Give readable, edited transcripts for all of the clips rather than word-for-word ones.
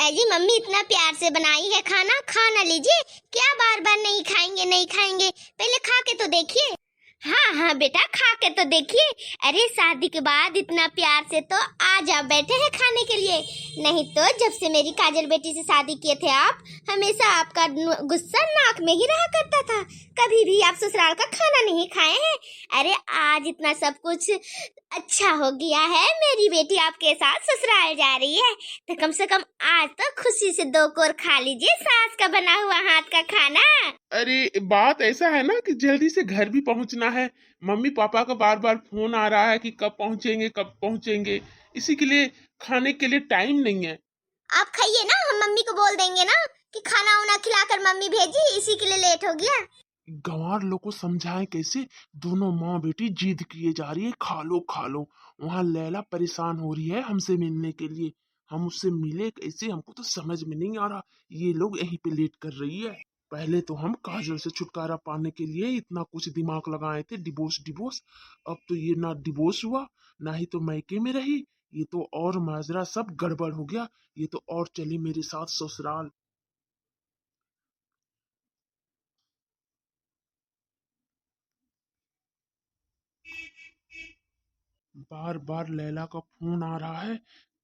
जी mummy इतना प्यार से बनाई है खाना, खा ना लीजिए। क्या बार बार नहीं खाएंगे नहीं खाएंगे, पहले खा के तो देखिए। हाँ हाँ बेटा, खा के तो देखिए। अरे शादी के बाद इतना प्यार से तो आज आप बैठे हैं खाने के लिए, नहीं तो जब से मेरी काजल बेटी से शादी किए थे आप, हमेशा आपका गुस्सा नाक में ही रहा करता था। कभी भी आप ससुराल का खाना नहीं खाए हैं। अरे आज इतना सब कुछ अच्छा हो गया है, मेरी बेटी आपके साथ ससुराल जा रही है, तो कम से कम आज तो खुशी से 2 कोर खा लीजिए सास का बना हुआ हाथ का खाना। अरे बात ऐसा है ना कि जल्दी से घर भी पहुंचना है। मम्मी पापा का बार बार फोन आ रहा है कि कब पहुंचेंगे, इसी के लिए खाने के लिए टाइम नहीं है। आप खाइए ना, हम मम्मी को बोल देंगे ना कि खाना उना खिलाकर मम्मी भेजी, इसी के लिए लेट हो गया। गंवार लोग को समझाएं कैसे? दोनों माँ बेटी जिद किए जा रही है, खा लो खा लो। वहाँ लैला परेशान हो रही है हमसे मिलने के लिए। हम उससे मिले कैसे, हमको तो समझ में नहीं आ रहा। ये लोग यहीं पे लेट कर रही है। पहले तो हम काजल से छुटकारा पाने के लिए इतना कुछ दिमाग लगाए थे, डिवोर्स। अब तो ये ना डिवोर्स हुआ, ना ही तो मैके में रही। ये तो और माजरा सब गड़बड़ हो गया। ये तो और चली मेरे साथ ससुराल। बार बार लैला का फोन आ रहा है,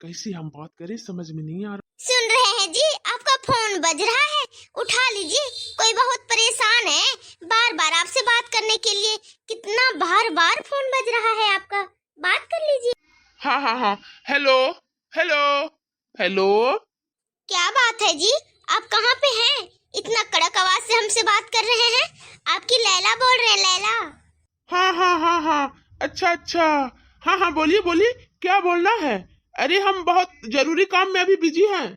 कैसे हम बात करें समझ में नहीं आ रहा। सुन रहे हैं जी, आपका फोन बज रहा है, उठा लीजिए। कोई बहुत परेशान है बार बार आपसे बात करने के लिए। कितना बार बार फोन बज रहा है आपका, बात कर लीजिए। हाँ, हेलो हेलो हेलो। क्या बात है जी, आप कहाँ पे हैं? इतना कड़क आवाज से हमसे बात कर रहे हैं। आपकी लैला बोल रहे हैं, लैला। हाँ, अच्छा। हाँ, बोलिए क्या बोलना है? अरे हम बहुत जरूरी काम में अभी बिजी हैं।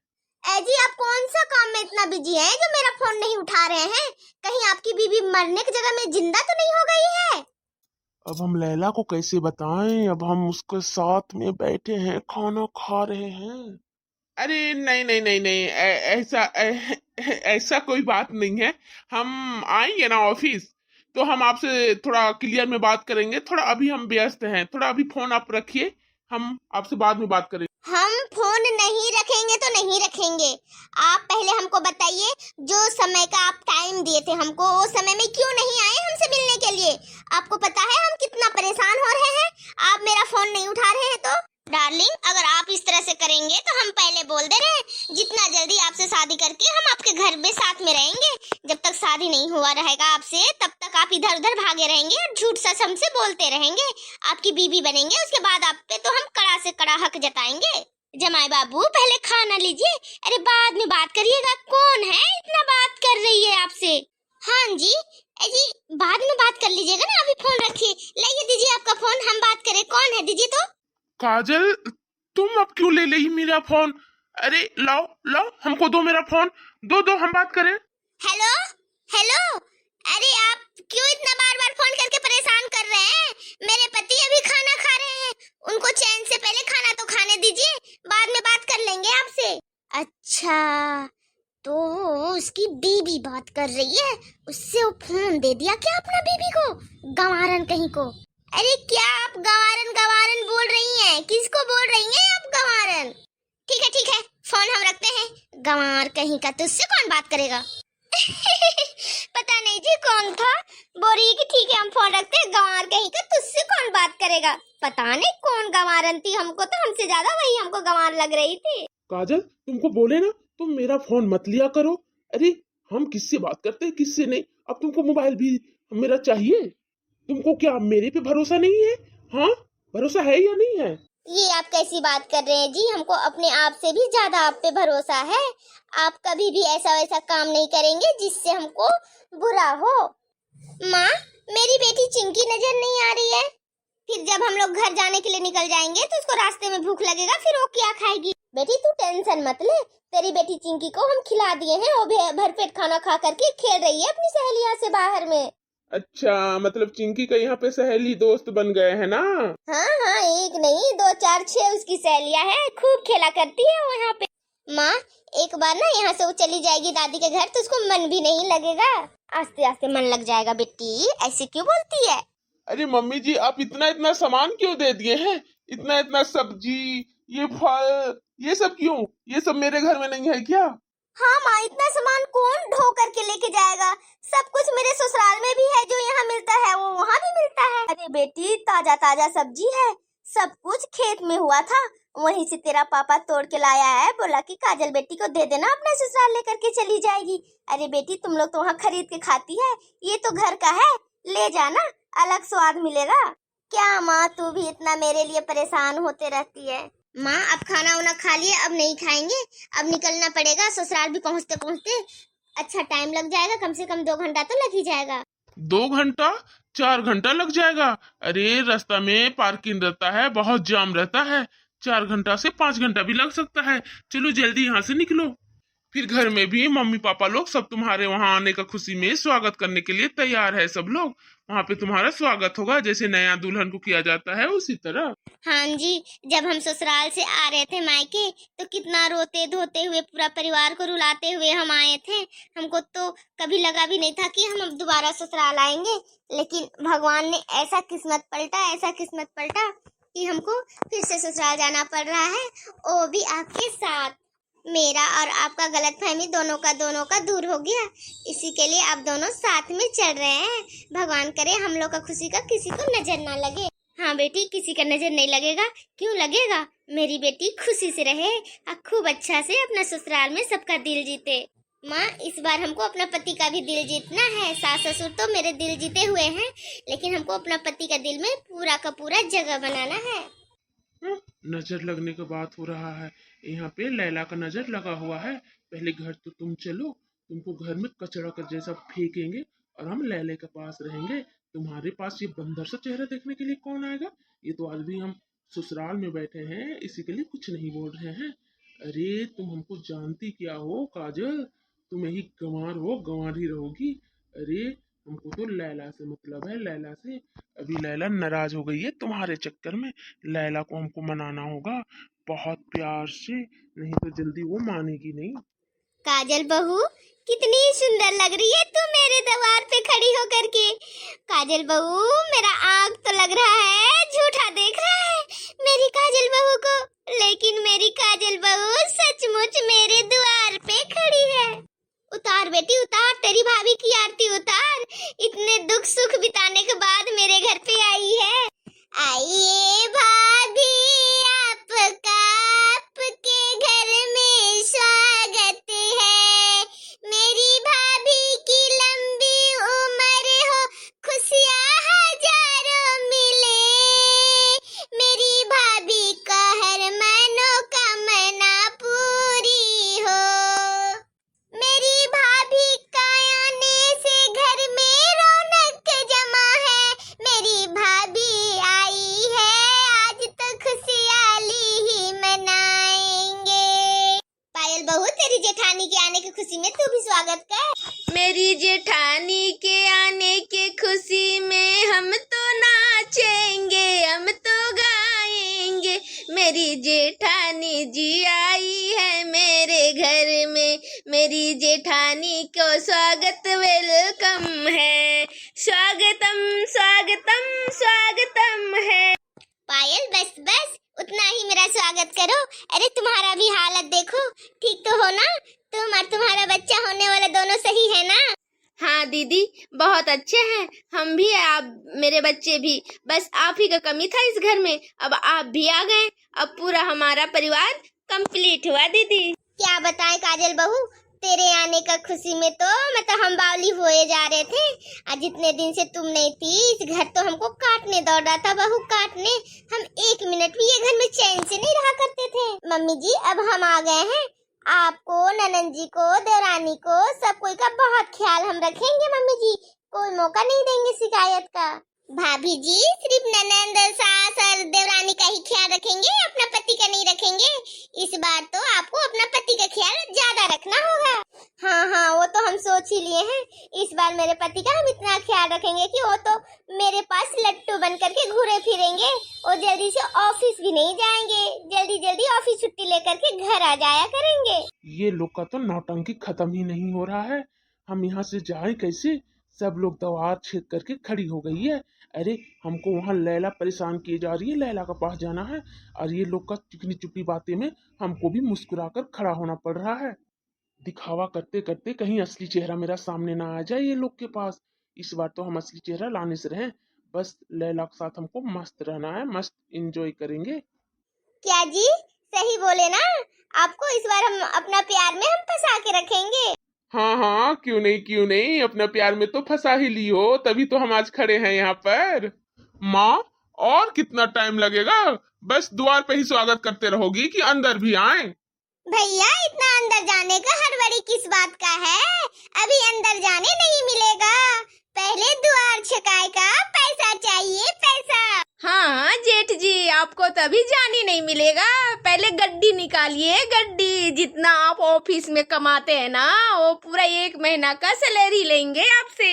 जी आप कौन सा काम में इतना बिजी हैं जो मेरा फोन नहीं उठा रहे हैं? कहीं आपकी बीवी मरने की जगह में जिंदा तो नहीं हो गई है? अब हम लैला को कैसे बताएं? अब हम उसके साथ में बैठे हैं, खाना खा रहे हैं। अरे नहीं, ऐसा कोई बात नहीं है। हम आएंगे ना ऑफिस, तो हम आपसे थोड़ा क्लियर में बात करेंगे। थोड़ा अभी हम व्यस्त हैं, थोड़ा अभी फोन आप रखिए, हम आपसे बाद में बात करेंगे। हम फोन नहीं रखेंगे तो नहीं रखेंगे। आप पहले हमको बताइए, जो समय का आप टाइम दिए थे हमको, वो समय में क्यों नहीं आए हमसे मिलने के लिए? आपको पता है हम कितना परेशान हो रहे हैं, आप मेरा फोन नहीं उठा रहे हैं तो? डार्लिंग, अगर आप इस तरह से करेंगे तो हम पहले बोल दे रहे हैं, जितना जल्दी आपसे शादी करके हम आपके घर में साथ में रहेंगे। जब तक शादी नहीं हुआ रहेगा आपसे, तब तक आप इधर उधर भागे रहेंगे और झूठ सच हमसे बोलते रहेंगे। आपकी बीवी बनेंगे, उसके बाद आप पे तो हम कड़ा से कड़ा हक जताएंगे। जमाई बाबू, पहले खाना लीजिए। अरे बाद में बात करिएगा। कौन है इतना बात कर रही है आपसे? हाँ जी, जी बाद में बात कर लीजिएगा ना, अभी फोन रखिए। लाइए, दीजिए आपका फोन, हम बात करें। कौन है, दीजिए तो। काजल, तुम अब क्यों ले ली मेरा फोन? अरे लाओ हमको दो मेरा फोन, दो हम बात करें। हेलो हेलो, अरे आप क्यों इतना बार बार फोन करके परेशान कर रहे हैं? मेरे पति अभी खाना खा रहे हैं, उनको चैन से पहले खाना तो खाने दीजिए, बाद में बात कर लेंगे आपसे। अच्छा, तो उसकी बीबी बात कर रही है, उससे वो फोन दे दिया क्या अपना बीबी को? गंवारन कहीं को। अरे क्या आप गंवारन बोल रही हैं? किसको बोल रही हैं आप गंवारन? ठीक है, फोन हम रखते हैं। गंवार कहीं का, तुझसे कौन बात करेगा? पता नहीं जी कौन था, बोल रही है कि ठीक है हम फोन रखते हैं। गंवार कहीं का, तुझसे कौन बात करेगा? पता नहीं कौन गंवारन थी, हमको तो हमसे ज्यादा वही हमको गंवार लग रही थी। काजल, तुमको बोले ना तुम मेरा फोन मत लिया करो। अरे हम किससे बात करते हैं किससे नहीं। अब तुमको मोबाइल भी मेरा चाहिए? तुमको क्या मेरे पे भरोसा नहीं है? हाँ, भरोसा है या नहीं है? ये आप कैसी बात कर रहे हैं जी? हमको अपने आप से भी ज्यादा आप पे भरोसा है। आप कभी भी ऐसा वैसा काम नहीं करेंगे जिससे हमको बुरा हो। माँ, मेरी बेटी चिंकी नजर नहीं आ रही है। फिर जब हम लोग घर जाने के लिए निकल जाएंगे तो उसको रास्ते में भूख लगेगा, फिर वो क्या खाएगी? बेटी तू टेंशन मत ले, तेरी बेटी चिंकी को हम खिला दिए हैं, वो भरपेट खाना खा करके खेल रही है अपनी सहेलियों से बाहर में। अच्छा, मतलब चिंकी का यहाँ पे सहेली दोस्त बन गए हैं ना? हाँ, एक नहीं 2 4 6 उसकी सहेलियां हैं, खूब खेला करती है वो यहाँ पे। माँ, एक बार ना यहाँ से वो चली जाएगी दादी के घर तो उसको मन भी नहीं लगेगा। आस्ते आस्ते मन लग जाएगा। बेटी ऐसे क्यों बोलती है? अरे मम्मी जी, आप इतना सामान क्यों दे दिए हैं? इतना सब्जी, ये फल, ये सब क्यों? ये सब मेरे घर में नहीं है क्या? हाँ माँ, इतना सामान कौन ढो करके लेके जाएगा? सब कुछ मेरे ससुराल में भी है, जो यहाँ मिलता है वो वहाँ भी मिलता है। अरे बेटी, ताजा ताजा सब्जी है, सब कुछ खेत में हुआ था, वहीं से तेरा पापा तोड़ के लाया है। बोला कि काजल बेटी को दे देना, अपने ससुराल लेकर के चली जाएगी। अरे बेटी, तुम लोग तो वहाँ खरीद के खाती है, ये तो घर का है, ले जाना, अलग स्वाद मिलेगा। क्या माँ, तू भी इतना मेरे लिए परेशान होते रहती है? माँ, अब खाना वाना खा लिए, अब नहीं खाएंगे, अब निकलना पड़ेगा। ससुराल भी पहुँचते पहुँचते अच्छा टाइम लग जाएगा, कम से कम 2 घंटा तो लग ही जाएगा। 2 घंटा? 4 घंटा लग जाएगा। अरे रास्ता में पार्किंग रहता है, बहुत जाम रहता है, 4 घंटा से 5 घंटा भी लग सकता है। चलो जल्दी यहाँ से निकलो। फिर घर में भी मम्मी पापा लोग सब तुम्हारे वहां आने का खुशी में स्वागत करने के लिए तैयार है। सब लोग वहां पे तुम्हारा स्वागत होगा, जैसे नया दुल्हन को किया जाता है उसी तरह। हाँ जी, जब हम ससुराल से आ रहे थे मायके, तो कितना रोते धोते हुए, पूरा परिवार को रुलाते हुए हम आए थे। हमको तो कभी लगा भी नहीं था कि हम अब दोबारा ससुराल आएंगे, लेकिन भगवान ने ऐसा किस्मत पलटा कि हमको फिर से ससुराल जाना पड़ रहा है, वो भी आपके साथ। मेरा और आपका गलतफहमी दोनों का दूर हो गया, इसी के लिए आप दोनों साथ में चल रहे हैं। भगवान करे हम लोग का खुशी का किसी को नजर ना लगे। हाँ बेटी, किसी का नजर नहीं लगेगा। क्यों लगेगा? मेरी बेटी खुशी से रहे और खूब अच्छा से अपना ससुराल में सबका दिल जीते। माँ, इस बार हमको अपना पति का भी दिल जीतना है। सास ससुर तो मेरे दिल जीते हुए हैं, लेकिन हमको अपना पति का दिल में पूरा का पूरा जगह बनाना है। नजर लगने का बात हो रहा है, यहाँ पे लैला का नजर लगा हुआ है। पहले घर तो तुम चलो, तुमको घर में कचरा कर जैसा फेंकेंगे और हम लैले के पास रहेंगे। तुम्हारे पास ये बंदर सा चेहरा देखने के लिए कौन आएगा? ये तो आज भी हम ससुराल में बैठे हैं, इसी के लिए कुछ नहीं बोल रहे हैं। अरे तुम हमको जानती क्या हो काजल? तुम यही गंवार हो, गंवार ही रहोगी। अरे हमको तो लैला से मतलब है, लैला से। अभी लैला नाराज हो गई है तुम्हारे चक्कर में। लैला को हमको मनाना होगा बहुत प्यार से, नहीं तो जल्दी वो मानेगी नहीं। काजल बहू, कितनी सुंदर लग रही है तू मेरे द्वार पे खड़ी होकर के। काजल बहू, मेरा आँख तो लग रहा है झूठा देख रहा है मेरी काजल बहू को, लेकिन मेरी काजल बहू सचमुच मेरे द्वार पे खड़ी है। उतार बेटी उतार, तेरी भाभी की आरती उतार। इतने दुख सुख बिताने के बाद मेरे घर पे आई है। आइए भाभी, आपका आपके घर में स्वागत है। मेरी भाभी की लंबी उम्र हो, खुशियाँ हजारों मिले। मेरी भाभी का हर मनोकामना पूरी हो। मेरी भाभी का आने से घर में रौनक जमा है। मेरी भाभी आई है, आज तो खुशहाली ही मनाएंगे। पायल बहू, तेरी जेठानी के आने की खुशी में तू भी स्वागत कर। मेरी जेठानी के आने के खुशी में हम तो नाचेंगे, हम तो गाएंगे। मेरी जेठानी जी आई है मेरे घर में, मेरी जेठानी को स्वागत वेलकम है। स्वागतम स्वागतम स्वागतम है। पायल बस बस, उतना ही मेरा स्वागत करो। अरे तुम्हारा भी हालत देखो, ठीक तो हो ना? तुम और तुम्हारा बच्चा होने वाला दोनों सही है ना? हाँ दीदी, बहुत अच्छे हैं हम भी, आप मेरे बच्चे भी। बस आप ही का कमी था इस घर में, अब आप भी आ गए, अब पूरा हमारा परिवार कंप्लीट हुआ दीदी। क्या बताएं काजल बहू, तेरे आने का खुशी में तो मतलब हम बावली हुए जा रहे थे। आज जितने दिन से तुम नहीं थी, इस घर तो हमको काटने दौड़ रहा था, बहू काटने। हम 1 मिनट भी ये घर में चैन से नहीं रहा करते थे। मम्मी जी, अब हम आ गए हैं। आपको, ननंद जी को, देवरानी को, सब कोई का बहुत ख्याल हम रखेंगे। मम्मी जी, कोई मौका नहीं देंगे शिकायत का। भाभी जी, सिर्फ ननंद, सास और देवरानी का ही ख्याल रखेंगे, अपना पति का नहीं रखेंगे। इस बार तो आपको अपना पति का ख्याल ज्यादा रखना होगा। हाँ, वो तो हम सोच ही लिए हैं। इस बार मेरे पति का हम इतना ख्याल रखेंगे कि वो तो मेरे पास लट्टू बन करके घूरे फिरेंगे। वो जल्दी से ऑफिस भी नहीं जाएंगे, जल्दी ऑफिस छुट्टी लेकर के घर आ जाया करेंगे। ये लोग का तो नौटंकी खत्म ही नहीं हो रहा है। हम यहाँ से जाएं कैसे? सब लोग द्वार छेद करके खड़ी हो गई है। अरे हमको वहां लैला परेशान किए जा रही है, लैला का पास जाना है, और ये लोग का चिकनी चुपड़ी बातें में हमको भी मुस्कुराकर खड़ा होना पड़ रहा है। दिखावा करते करते कहीं असली चेहरा मेरा सामने ना आ जाए ये लोग के पास। इस बार तो हम असली चेहरा लाने से रहें। बस लैला के साथ हमको मस्त रहना है, मस्त एंजॉय करेंगे। क्या जी, सही बोले ना? आपको इस बार हम अपना प्यार में हम फंसा के रखेंगे। हाँ हाँ, क्यों नहीं, अपना प्यार में तो फंसा ही ली हो, तभी तो हम आज खड़े हैं यहाँ पर। माँ, और कितना टाइम लगेगा? बस द्वार पे ही स्वागत करते रहोगी कि अंदर भी आए? भैया, इतना अंदर जाने का हड़बड़ी किस बात का है? अभी अंदर जाने नहीं मिलेगा, पहले द्वार छकाए का पैसा चाहिए, पैसा। हाँ जेठ जी, आपको तभी जानी नहीं मिलेगा। पहले गड्डी निकालिए, गड्डी। जितना आप ऑफिस में कमाते हैं ना, वो पूरा 1 महीना का सैलरी लेंगे आपसे।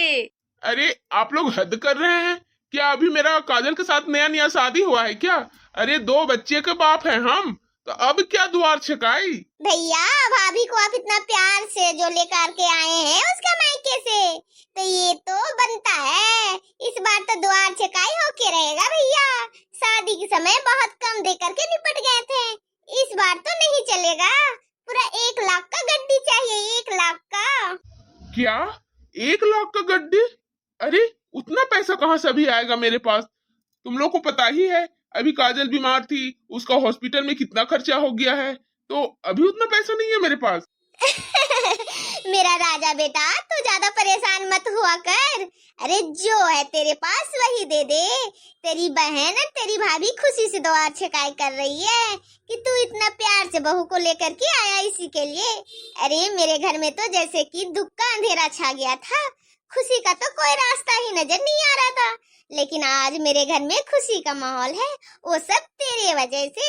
अरे आप लोग हद कर रहे हैं क्या? अभी मेरा काजल के साथ नया नया शादी हुआ है क्या? अरे 2 बच्चे के बाप हैं हम, तो अब क्या द्वार छकाई? भैया, भाभी को आप इतना प्यार से जो लेकर के आए हैं उसका मायके से, तो ये तो बनता है। इस बार तो द्वार छकाई होके रहेगा भैया। शादी के समय बहुत कम दे करके निपट गए थे, इस बार तो नहीं चलेगा। पूरा 1 लाख का गड्डी चाहिए, 1 लाख का। क्या 1 लाख का गड्डी? अरे उतना पैसा कहाँ से अभी आएगा मेरे पास? तुम लोग को पता ही है, अभी काजल बीमार थी, उसका हॉस्पिटल में कितना खर्चा हो गया है, तो अभी उतना पैसा नहीं है मेरे पास। मेरा राजा बेटा, तू ज्यादा परेशान मत हुआ कर। अरे जो है तेरे पास वही दे दे। तेरी बहन और तेरी भाभी खुशी से द्वार छकाई कर रही है कि तू इतना प्यार से बहू को लेकर के आया इसी के लिए। अरे मेरे घर में तो जैसे कि दुख का अंधेरा छा गया था, खुशी का तो कोई रास्ता ही नजर नहीं आ रहा था। लेकिन आज मेरे घर में खुशी का माहौल है, वो सब तेरे वजह से।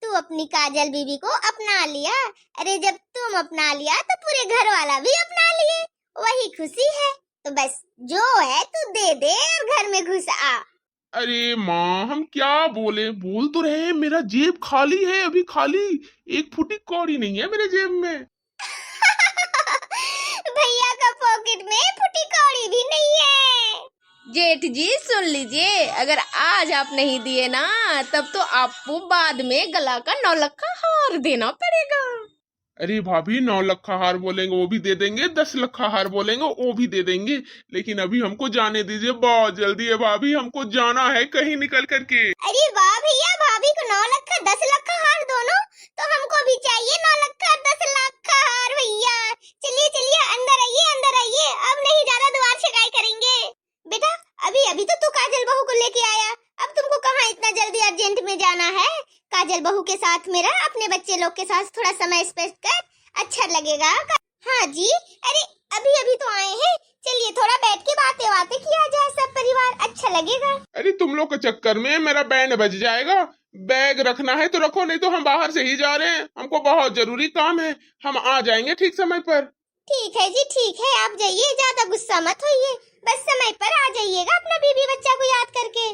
तू अपनी काजल बीबी को अपना लिया। अरे जब तुम अपना लिया तो पूरे घर वाला भी अपना लिए, वही खुशी है। तो बस जो है तू दे दे और घर में घुस आ। अरे माँ, हम क्या बोले? बोल तो रहे हैं, मेरा जेब खाली है, अभी खाली। 1 फुटी कौड़ी नहीं है मेरे जेब में। भैया का पॉकेट में फुटी कौड़ी भी नहीं है। जेठ जी सुन लीजिए, अगर आज आप नहीं दिए ना, तब तो आपको बाद में गला का 9 लाख का हार देना पड़ेगा। अरे भाभी, 9 लाख का हार बोलेंगे वो भी दे देंगे, 10 लाख का हार बोलेंगे वो भी दे देंगे, लेकिन अभी हमको जाने दीजिए, बहुत जल्दी है भाभी, हमको जाना है कहीं निकल करके। अरे वाह भैया, भाभी को 9 लाख का 10 लाख का हार दोनों, तो हमको भी चाहिए 9 लाख का 10 लाख का हार भैया। चलिए चलिए, अंदर आइए, अंदर आइए, अब नहीं ज्यादा द्वार छकाई करेंगे। बेटा, अभी अभी तो तू काजल बहू को लेके आया, अब तुमको कहाँ इतना जल्दी अर्जेंट में जाना है? काजल बहू के साथ मेरा अपने बच्चे लोग के साथ थोड़ा समय स्पेंड कर, अच्छा लगेगा। हाँ जी, अरे अभी अभी तो आए हैं, चलिए थोड़ा बैठ के बातें किया जाए, सब परिवार, अच्छा लगेगा। अरे तुम लोग के चक्कर में मेरा बैंड बज जाएगा। बैग रखना है तो रखो, नहीं तो हम बाहर से ही जा रहे हैं, हमको बहुत जरूरी काम है, हम आ जाएंगे ठीक समय पर। ठीक है जी, ठीक है, आप जाइए, ज्यादा गुस्सा मत होइए, बस समय पर आ जाइएगा अपना बीबी बच्चा को याद करके।